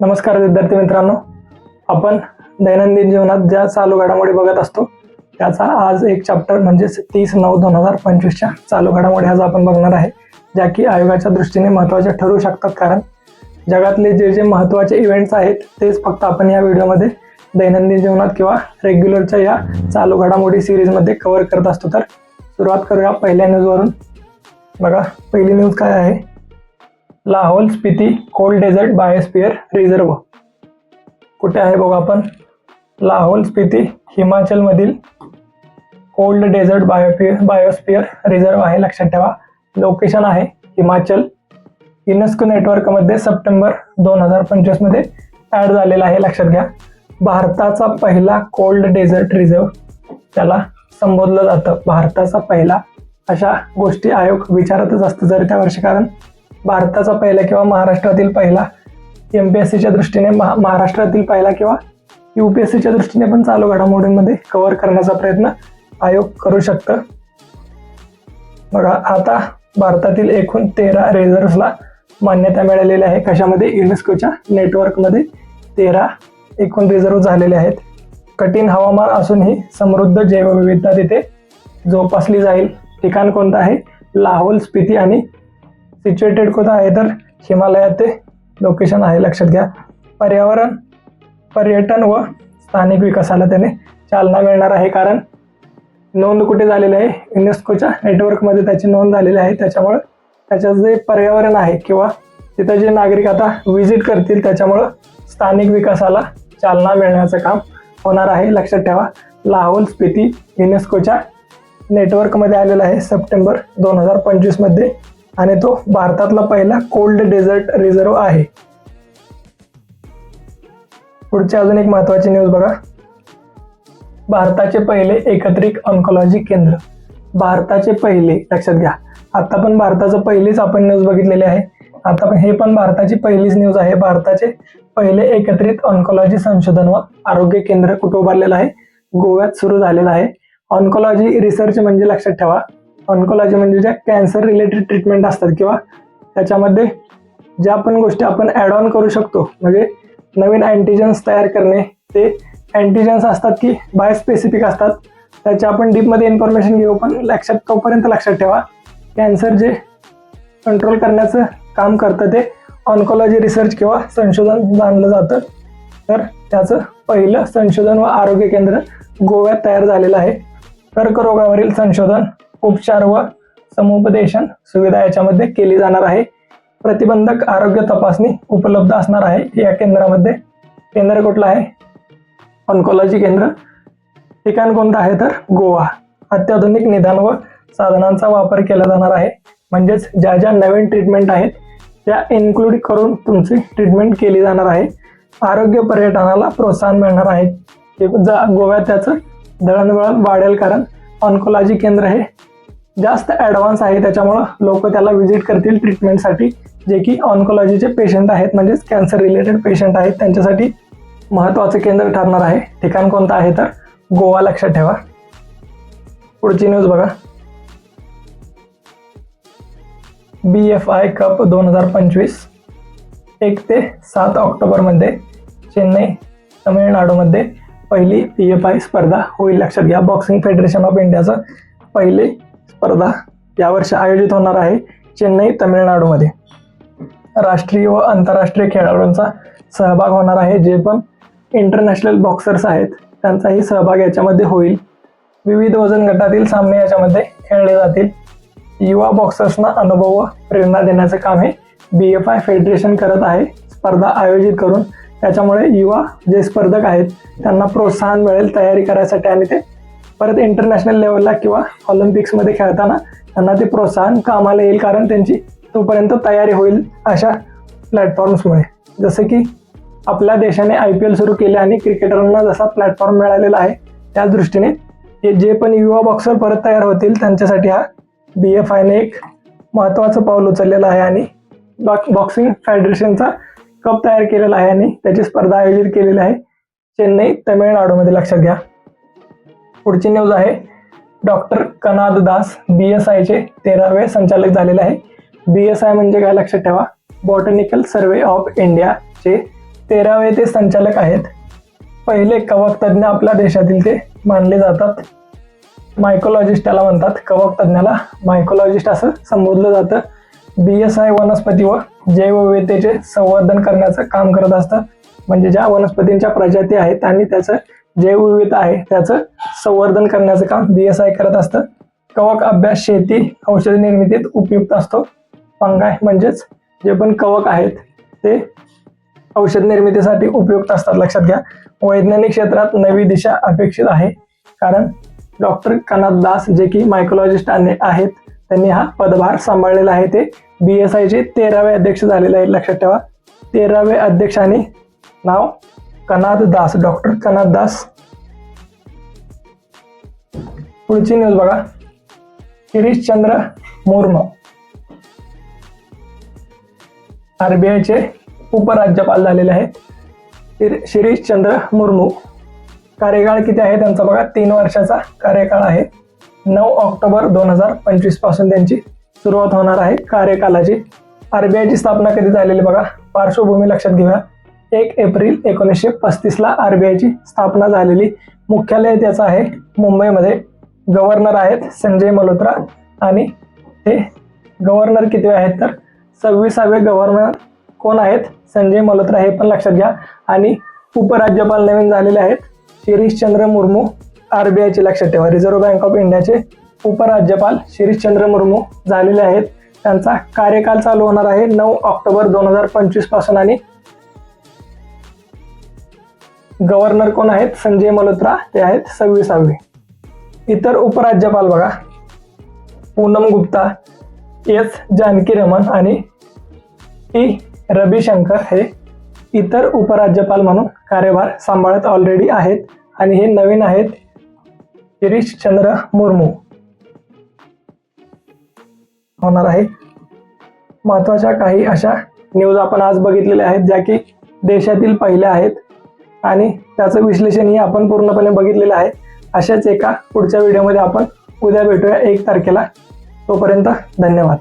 नमस्कार विद्यार्थी मित्रांनो, आपण दैनंदिन जीवनात ज्या चालू घडामोडी बघत असतो त्याचा आज एक चॅप्टर म्हणजे 30/9/2025च्या चालू घडामोडी आज आपण बघणार आहे, ज्या की आयोगाच्या दृष्टीने महत्त्वाच्या ठरू शकतात. कारण जगातले जे महत्त्वाचे इव्हेंट्स आहेत तेच फक्त आपण या व्हिडिओमध्ये दैनंदिन जीवनात किंवा रेग्युलरच्या या चालू घडामोडी सिरीजमध्ये कव्हर करत असतो. तर सुरुवात करूया पहिल्या न्यूजवरून. बघा, पहिली न्यूज काय आहे? Lahaul Spiti cold desert biosphere reserve कुठे आहे बघा आपण. लाहौल स्पिती हिमाचलमधील कोल्ड डेझर्ट बायोस्फियर रिझर्व आहे, लक्षात ठेवा. लोकेशन आहे हिमाचल. युनेस्को नेटवर्कमध्ये सप्टेंबर 2025 मध्ये ॲड झालेला आहे, लक्षात घ्या. भारताचा पहिला कोल्ड डेझर्ट रिझर्व त्याला संबोधलं जातं. भारताचा पहिला, अशा गोष्टी आयोग विचारतच असतं दर त्या वर्षी. कारण भारताचा पहिला किंवा महाराष्ट्रातील पहिला, MPSCच्या दृष्टीने महाराष्ट्रातील पहिला किंवा UPSCच्या दृष्टीने पण चालू घडामोडींमध्ये कव्हर करण्याचा प्रयत्न आयोग करू शकतं. बघा, आता भारतातील एकूण 13 रिझर्व्सला मान्यता मिळालेली आहे. कशामध्ये? युनेस्कोच्या नेटवर्कमध्ये 13 एकूण रिझर्व झालेले आहेत. कठीण हवामान असूनही समृद्ध जैवविविधता तिथे जोपासली जाईल. ठिकाण कोणतं आहे? लाहौल स्पिती. आणि सिच्युएटेड कुठं आहे? तर हिमालयात ते लोकेशन आहे, लक्षात घ्या. पर्यावरण, पर्यटन व स्थानिक विकासाला त्याने चालना मिळणार आहे. कारण नोंद कुठे झालेली आहे? युनेस्कोच्या नेटवर्कमध्ये त्याची नोंद झालेली आहे. त्याच्यामुळं त्याचं जे पर्यावरण आहे किंवा तिथं जे नागरिक आता व्हिजिट करतील त्याच्यामुळं स्थानिक विकासाला चालना मिळण्याचं काम होणार आहे, लक्षात ठेवा. लाहौल स्पिती युनेस्कोच्या नेटवर्कमध्ये आलेला आहे सप्टेंबर 2025 मध्ये, आणि तो भारतातला पहिला कोल्ड डेझर्ट रिझर्व आहे. पुढची अजून एक महत्वाची न्यूज बघा. भारताचे पहिले एकत्रित ऑन्कोलॉजी केंद्र. भारताचे पहिले, लक्षात घ्या. आता पण भारताचं पहिलीच आपण न्यूज बघितलेली आहे. आता पण हे पण भारताची पहिलीच न्यूज आहे. भारताचे पहिले एकत्रित ऑन्कोलॉजी संशोधन व आरोग्य केंद्र कुठं उभारलेलं आहे? गोव्यात सुरू झालेलं आहे. ऑन्कोलॉजी रिसर्च म्हणजे, लक्षात ठेवा, ऑन्कोलॉजी म्हणजे ज्या कॅन्सर रिलेटेड ट्रीटमेंट असतात किंवा त्याच्यामध्ये ज्या पण गोष्टी आपण ॲड ऑन करू शकतो, म्हणजे नवीन अँटीजन्स तयार करणे. ते अँटीजन्स असतात की बायोस्पेसिफिक असतात, त्याची आपण डीपमध्ये इन्फॉर्मेशन घेऊ. पण तोपर्यंत लक्षात ठेवा, कॅन्सर जे कंट्रोल करण्याचं काम करतं ते ऑन्कोलॉजी रिसर्च किंवा संशोधन मानलं जातं. तर त्याचं पहिलं संशोधन व आरोग्य केंद्र गोव्यात तयार झालेलं आहे. कर्करोगावरील संशोधन, उपचार व समुपदेशन सुविधा याच्यामध्ये केली जाणार आहे. प्रतिबंधक आरोग्य तपासणी उपलब्ध असणार आहे या केंद्रामध्ये. केंद्र कुठलं आहे? ऑन्कोलॉजी केंद्र. ठिकाण कोणतं आहे? तर गोवा. अत्याधुनिक निदान व साधनांचा वापर केला जाणार आहे. म्हणजेच ज्या ज्या नवीन ट्रीटमेंट आहेत त्या इन्क्लूड करून तुमची ट्रीटमेंट केली जाणार आहे. आरोग्य पर्यटनाला प्रोत्साहन मिळणार आहे. गोव्यात त्याचं दळणवळण वाढेल, कारण ऑन्कोलॉजी केंद्र हे जास्त ॲडव्हान्स आहे. त्याच्यामुळं लोक त्याला व्हिजिट करतील ट्रीटमेंटसाठी, जे की ऑन्कोलॉजीचे पेशंट आहेत, म्हणजेच कॅन्सर रिलेटेड पेशंट आहेत, त्यांच्यासाठी महत्त्वाचं केंद्र ठरणार आहे. ठिकाण कोणतं आहे? तर गोवा, लक्षात ठेवा. पुढची न्यूज बघा. BFI कप 2025 1 ते 7 ऑक्टोबरमध्ये चेन्नई, तमिळनाडूमध्ये पहिली BFI स्पर्धा होईल, लक्षात घ्या. बॉक्सिंग फेडरेशन ऑफ इंडियाचं पहिली स्पर्धा यावर्षी आयोजित होणार आहे चेन्नई, तमिळनाडूमध्ये. राष्ट्रीय व आंतरराष्ट्रीय खेळाडूंचा सहभाग होणार आहे. जे पण इंटरनॅशनल बॉक्सर्स आहेत त्यांचाही सहभाग याच्यामध्ये होईल. विविध वजन गटातील सामने याच्यामध्ये खेळले जातील. युवा बॉक्सर्सना अनुभव व प्रेरणा देण्याचं काम हे BFI फेडरेशन करत आहे स्पर्धा आयोजित करून. त्याच्यामुळे युवा जे स्पर्धक आहेत त्यांना प्रोत्साहन मिळेल तयारी करायसाठी, आणि ते परत इंटरनॅशनल लेवलला किंवा ऑलिम्पिक्समध्ये खेळताना त्यांना ते प्रोत्साहन कामाला येईल, कारण त्यांची तोपर्यंत तयारी होईल अशा प्लॅटफॉर्म्समुळे. जसं की आपल्या देशाने IPL सुरू केले आणि क्रिकेटरांना जसा प्लॅटफॉर्म मिळालेला आहे, त्याच दृष्टीने हे जे पण युवा बॉक्सर परत तयार होतील त्यांच्यासाठी हा BFIने एक महत्त्वाचं पाऊल उचललेलं आहे आणि बॉक्सिंग फेडरेशनचा कप तयार केलेला आहे आणि त्याची स्पर्धा आयोजित केलेली आहे चेन्नई, तमिळनाडूमध्ये, लक्षात घ्या. पुढची न्यूज आहे. डॉक्टर कनाद दास BSIचे 13वे संचालक झालेले आहे. BSI म्हणजे काय? लक्षात ठेवा, बॉटनिकल सर्वे ऑफ इंडियाचे 13वे ते संचालक आहेत. पहिले कवक तज्ज्ञ आपल्या देशातील ते मानले जातात. मायकोलॉजिस्ट त्याला म्हणतात. कवक तज्ज्ञाला मायकोलॉजिस्ट असं संबोधलं जातं. BSI वनस्पती व जैवविविधतेचे संवर्धन करण्याचं काम करत असतं. म्हणजे ज्या वनस्पतींच्या प्रजाती आहेत आणि त्याचं जैवविविधता आहे त्याचं संवर्धन करण्याचं काम BSI करत असतं. कवक अभ्यास शेती औषध निर्मितीत उपयुक्त असतो. फंगाय म्हणजेच जे पण कवक आहेत ते औषध निर्मितीसाठी उपयुक्त असतात. लक्षात घ्या. वैज्ञानिक क्षेत्रात नवी दिशा अपेक्षित आहे. कारण डॉक्टर कनाद दास जे की मायकोलॉजिस्ट आहेत त्यांनी हा पदभार सांभाळलेला आहे. ते BSI चे 13वे अध्यक्ष झालेले आहेत. लक्षात ठेवा. 13वे अध्यक्ष आणि नाव कनाद दास, डॉक्टर कनाद दास. पुढची न्यूज बघा. शिरीषचंद्र मुर्मू RBI चे उपराज्यपाल झालेले आहेत. शिरीषचंद्र मुर्मू. कार्यकाळ किती आहे त्यांचा बघा. 3 वर्षाचा कार्यकाळ आहे. 9 ऑक्टोबर 2025 पासून त्यांची सुरुवात होणार आहे कार्यकालाची. RBI ची स्थापना कधी झालेली बघा. पार्श्वभूमी लक्षात घेऊया. 1 एप्रिल 1935ला RBI ची स्थापना झालेली. मुख्यालय त्याचं आहे मुंबईमध्ये. गव्हर्नर आहेत संजय मल्होत्रा आणि हे गव्हर्नर किती आहेत तर 26वे गव्हर्नर कोण आहेत. संजय मल्होत्रा हे पण लक्षात घ्या. आणि उपराज्यपाल नवीन झालेले आहेत शिरीषचंद्र मुर्मू. RBI चे लक्षात ठेवा. रिझर्व्ह बँक ऑफ इंडियाचे उपराज्यपाल शिरीषचंद्र मुर्मू झालेले आहेत. त्यांचा कार्यकाल चालू होणार आहे 9 ऑक्टोबर 2025 पासून आणि गव्हर्नर कोण आहेत संजय मल्होत्रा ते आहेत 26वे. इतर उपराज्यपाल बघा. पूनम गुप्ता, S जानकीरमण आणि T रविशंकर हे इतर उपराज्यपाल म्हणून कार्यभार सांभाळत ऑलरेडी आहेत आणि हे नवीन आहेत शिरीषचंद्र मुर्मू होणार आहे. महत्त्वाच्या काही अशा न्यूज आपण आज बघितलेल्या आहेत ज्या की देशातील पहिल्या आहेत आणि त्याचं विश्लेषणही आपण पूर्णपणे बघितलेलं आहे. अशाच एका पुढच्या व्हिडिओमध्ये आपण उद्या भेटूया 1 तारखेला. तोपर्यंत धन्यवाद.